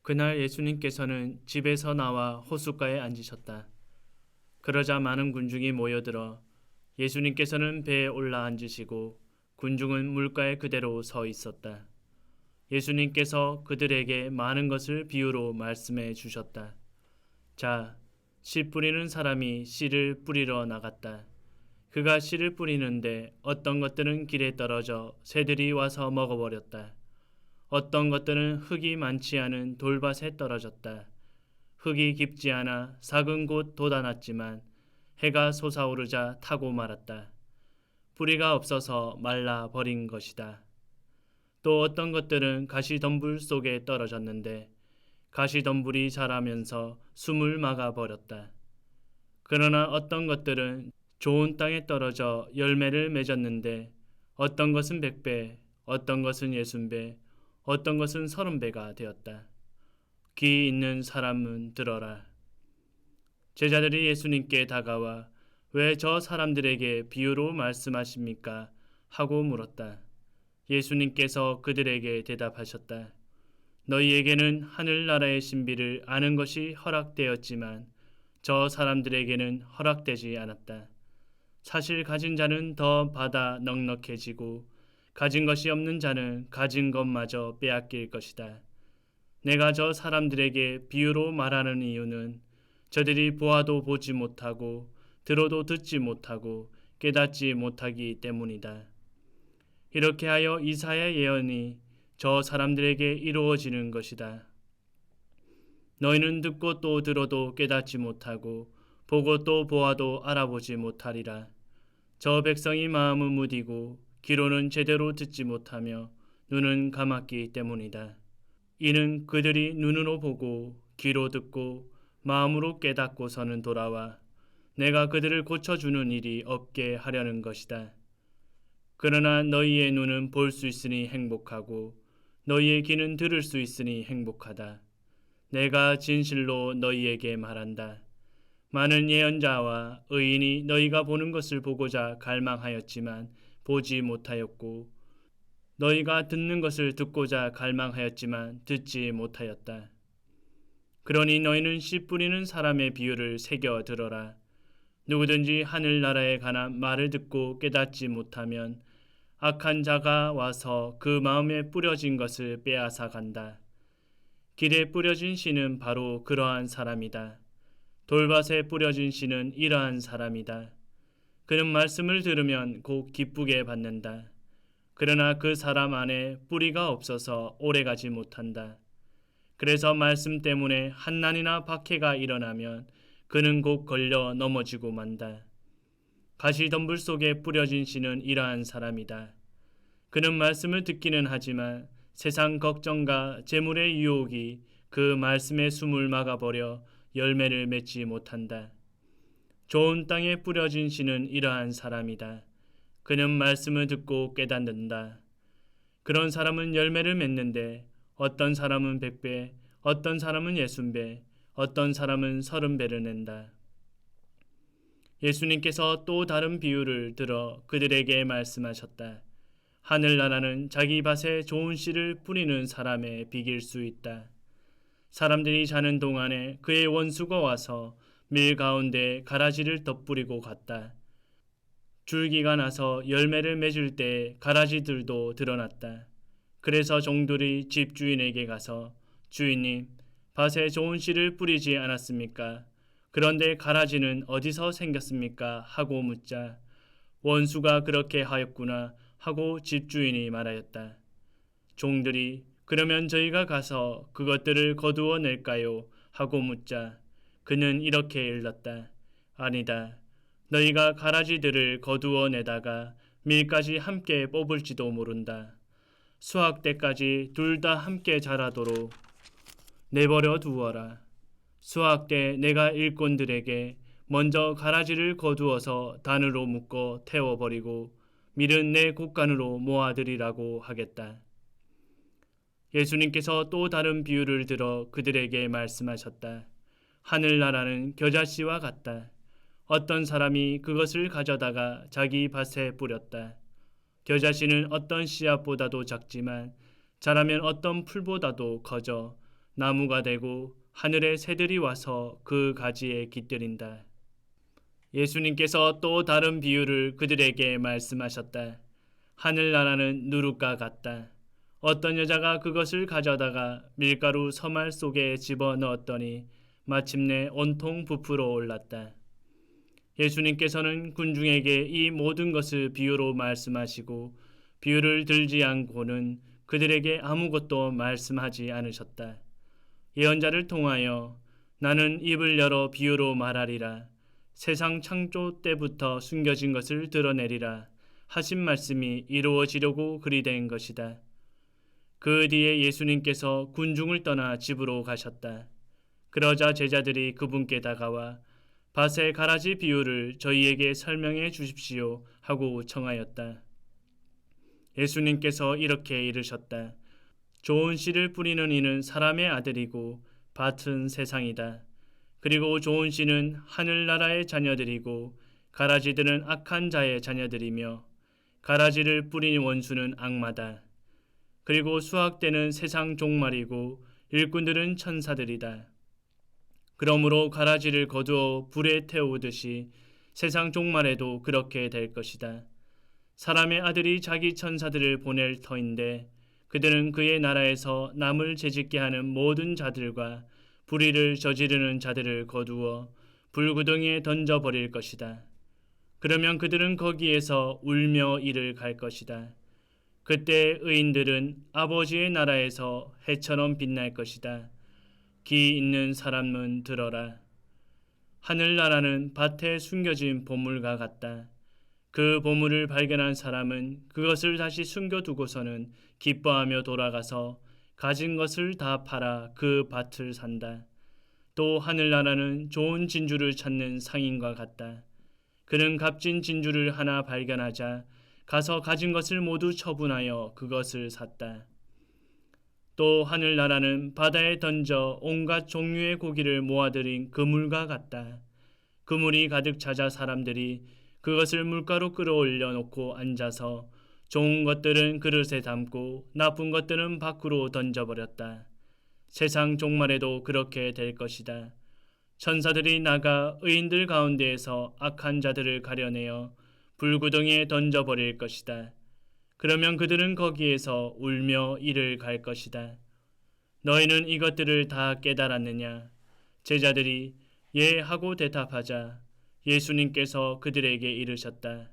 그날 예수님께서는 집에서 나와 호숫가에 앉으셨다. 그러자 많은 군중이 모여들어 예수님께서는 배에 올라 앉으시고 군중은 물가에 그대로 서 있었다. 예수님께서 그들에게 많은 것을 비유로 말씀해 주셨다. 자, 씨 뿌리는 사람이 씨를 뿌리러 나갔다. 그가 씨를 뿌리는데 어떤 것들은 길에 떨어져 새들이 와서 먹어버렸다. 어떤 것들은 흙이 많지 않은 돌밭에 떨어졌다. 흙이 깊지 않아 삭은 곳 돋아났지만 해가 솟아오르자 타고 말았다. 뿌리가 없어서 말라 버린 것이다. 또 어떤 것들은 가시덤불 속에 떨어졌는데 가시덤불이 자라면서 숨을 막아 버렸다. 그러나 어떤 것들은 좋은 땅에 떨어져 열매를 맺었는데 어떤 것은 100배, 어떤 것은 60배, 어떤 것은 30배가 되었다. 귀 있는 사람은 들어라. 제자들이 예수님께 다가와 왜 저 사람들에게 비유로 말씀하십니까? 하고 물었다. 예수님께서 그들에게 대답하셨다. 너희에게는 하늘나라의 신비를 아는 것이 허락되었지만 저 사람들에게는 허락되지 않았다. 사실 가진 자는 더 받아 넉넉해지고 가진 것이 없는 자는 가진 것마저 빼앗길 것이다. 내가 저 사람들에게 비유로 말하는 이유는 저들이 보아도 보지 못하고 들어도 듣지 못하고 깨닫지 못하기 때문이다. 이렇게 하여 이사야 예언이 저 사람들에게 이루어지는 것이다. 너희는 듣고 또 들어도 깨닫지 못하고 보고 또 보아도 알아보지 못하리라. 저 백성이 마음은 무디고 귀로는 제대로 듣지 못하며 눈은 감았기 때문이다. 이는 그들이 눈으로 보고 귀로 듣고 마음으로 깨닫고서는 돌아와 내가 그들을 고쳐주는 일이 없게 하려는 것이다. 그러나 너희의 눈은 볼 수 있으니 행복하고 너희의 귀는 들을 수 있으니 행복하다. 내가 진실로 너희에게 말한다. 많은 예언자와 의인이 너희가 보는 것을 보고자 갈망하였지만 보지 못하였고 너희가 듣는 것을 듣고자 갈망하였지만 듣지 못하였다. 그러니 너희는 씨 뿌리는 사람의 비유를 새겨 들어라. 누구든지 하늘나라에 관한 말을 듣고 깨닫지 못하면 악한 자가 와서 그 마음에 뿌려진 것을 빼앗아 간다. 길에 뿌려진 씨는 바로 그러한 사람이다. 돌밭에 뿌려진 씨는 이러한 사람이다. 그는 말씀을 들으면 곧 기쁘게 받는다. 그러나 그 사람 안에 뿌리가 없어서 오래가지 못한다. 그래서 말씀 때문에 한난이나 박해가 일어나면 그는 곧 걸려 넘어지고 만다. 가시덤불 속에 뿌려진 씨는 이러한 사람이다. 그는 말씀을 듣기는 하지만 세상 걱정과 재물의 유혹이 그 말씀의 숨을 막아버려 열매를 맺지 못한다. 좋은 땅에 뿌려진 씨는 이러한 사람이다. 그는 말씀을 듣고 깨닫는다. 그런 사람은 열매를 맺는데 어떤 사람은 100배, 어떤 사람은 60배, 어떤 사람은 30배를 낸다. 예수님께서 또 다른 비유를 들어 그들에게 말씀하셨다. 하늘나라는 자기 밭에 좋은 씨를 뿌리는 사람에 비길 수 있다. 사람들이 자는 동안에 그의 원수가 와서 밀 가운데 가라지를 덧뿌리고 갔다. 줄기가 나서 열매를 맺을 때 가라지들도 드러났다. 그래서 종들이 집주인에게 가서 주인님, 밭에 좋은 씨를 뿌리지 않았습니까? 그런데 가라지는 어디서 생겼습니까? 하고 묻자 원수가 그렇게 하였구나 하고 집주인이 말하였다. 종들이 그러면 저희가 가서 그것들을 거두어 낼까요? 하고 묻자 그는 이렇게 일렀다. 아니다. 너희가 가라지들을 거두어 내다가 밀까지 함께 뽑을지도 모른다. 수확 때까지 둘 다 함께 자라도록 내버려 두어라. 수확 때 내가 일꾼들에게 먼저 가라지를 거두어서 단으로 묶어 태워버리고 밀은 내 곡간으로 모아들이라고 하겠다. 예수님께서 또 다른 비유를 들어 그들에게 말씀하셨다. 하늘나라는 겨자씨와 같다. 어떤 사람이 그것을 가져다가 자기 밭에 뿌렸다. 겨자씨는 어떤 씨앗보다도 작지만 자라면 어떤 풀보다도 커져 나무가 되고 하늘의 새들이 와서 그 가지에 깃들인다. 예수님께서 또 다른 비유를 그들에게 말씀하셨다. 하늘나라는 누룩과 같다. 어떤 여자가 그것을 가져다가 밀가루 서말 속에 집어넣었더니 마침내 온통 부풀어 올랐다. 예수님께서는 군중에게 이 모든 것을 비유로 말씀하시고 비유를 들지 않고는 그들에게 아무것도 말씀하지 않으셨다. 예언자를 통하여 나는 입을 열어 비유로 말하리라. 세상 창조 때부터 숨겨진 것을 드러내리라 하신 말씀이 이루어지려고 그리 된 것이다. 그 뒤에 예수님께서 군중을 떠나 집으로 가셨다. 그러자 제자들이 그분께 다가와 밭의 가라지 비유를 저희에게 설명해 주십시오 하고 청하였다. 예수님께서 이렇게 이르셨다. 좋은 씨를 뿌리는 이는 사람의 아들이고 밭은 세상이다. 그리고 좋은 씨는 하늘나라의 자녀들이고 가라지들은 악한 자의 자녀들이며 가라지를 뿌린 원수는 악마다. 그리고 수확되는 세상 종말이고 일꾼들은 천사들이다. 그러므로 가라지를 거두어 불에 태우듯이 세상 종말에도 그렇게 될 것이다. 사람의 아들이 자기 천사들을 보낼 터인데 그들은 그의 나라에서 남을 죄짓게 하는 모든 자들과 불의를 저지르는 자들을 거두어 불구덩이에 던져버릴 것이다. 그러면 그들은 거기에서 울며 이를 갈 것이다. 그때 의인들은 아버지의 나라에서 해처럼 빛날 것이다. 귀 있는 사람은 들어라. 하늘나라는 밭에 숨겨진 보물과 같다. 그 보물을 발견한 사람은 그것을 다시 숨겨두고서는 기뻐하며 돌아가서 가진 것을 다 팔아 그 밭을 산다. 또 하늘나라는 좋은 진주를 찾는 상인과 같다. 그는 값진 진주를 하나 발견하자 가서 가진 것을 모두 처분하여 그것을 샀다. 또 하늘나라는 바다에 던져 온갖 종류의 고기를 모아들인 그물과 같다. 그물이 가득 찾아 사람들이 그것을 물가로 끌어올려 놓고 앉아서 좋은 것들은 그릇에 담고 나쁜 것들은 밖으로 던져버렸다. 세상 종말에도 그렇게 될 것이다. 천사들이 나가 의인들 가운데에서 악한 자들을 가려내어 불구덩이에 던져버릴 것이다. 그러면 그들은 거기에서 울며 이를 갈 것이다. 너희는 이것들을 다 깨달았느냐? 제자들이 예 하고 대답하자 예수님께서 그들에게 이르셨다.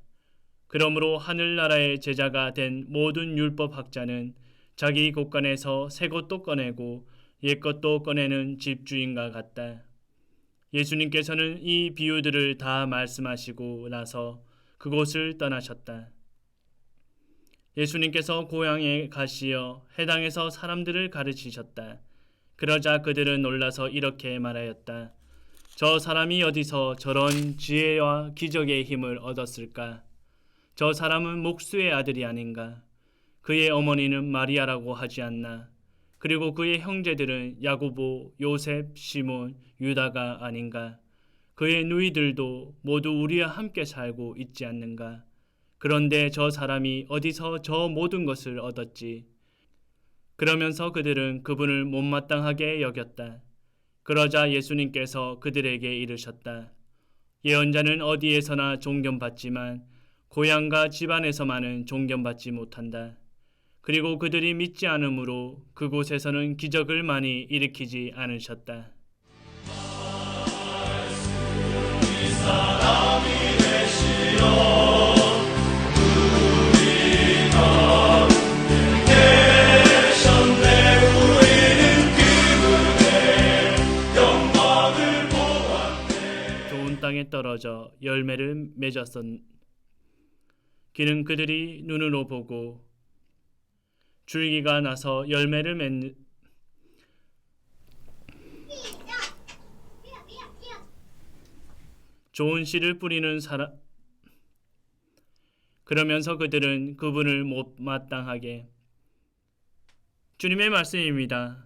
그러므로 하늘나라의 제자가 된 모든 율법학자는 자기 곳간에서 새 것도 꺼내고 옛 것도 꺼내는 집주인과 같다. 예수님께서는 이 비유들을 다 말씀하시고 나서 그곳을 떠나셨다. 예수님께서 고향에 가시어 해당에서 사람들을 가르치셨다. 그러자 그들은 놀라서 이렇게 말하였다. 저 사람이 어디서 저런 지혜와 기적의 힘을 얻었을까? 저 사람은 목수의 아들이 아닌가? 그의 어머니는 마리아라고 하지 않나? 그리고 그의 형제들은 야고보, 요셉, 시몬, 유다가 아닌가? 그의 누이들도 모두 우리와 함께 살고 있지 않는가? 그런데 저 사람이 어디서 저 모든 것을 얻었지? 그러면서 그들은 그분을 못마땅하게 여겼다. 그러자 예수님께서 그들에게 이르셨다. 예언자는 어디에서나 존경받지만 고향과 집안에서만은 존경받지 못한다. 그리고 그들이 믿지 않으므로 그곳에서는 기적을 많이 일으키지 않으셨다. 좋은 땅에 떨어져 열매를 맺었었. 기는 그들이 눈으로 보고 줄기가 나서 열매를 맺는 좋은 씨를 뿌리는 사람. 그러면서 그들은 그분을 못마땅하게. 주님의 말씀입니다.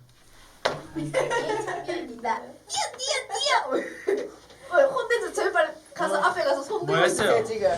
혼내서 제발 가서 앞에 가서 손 들고 뭐 했어요? 있으세요 지금.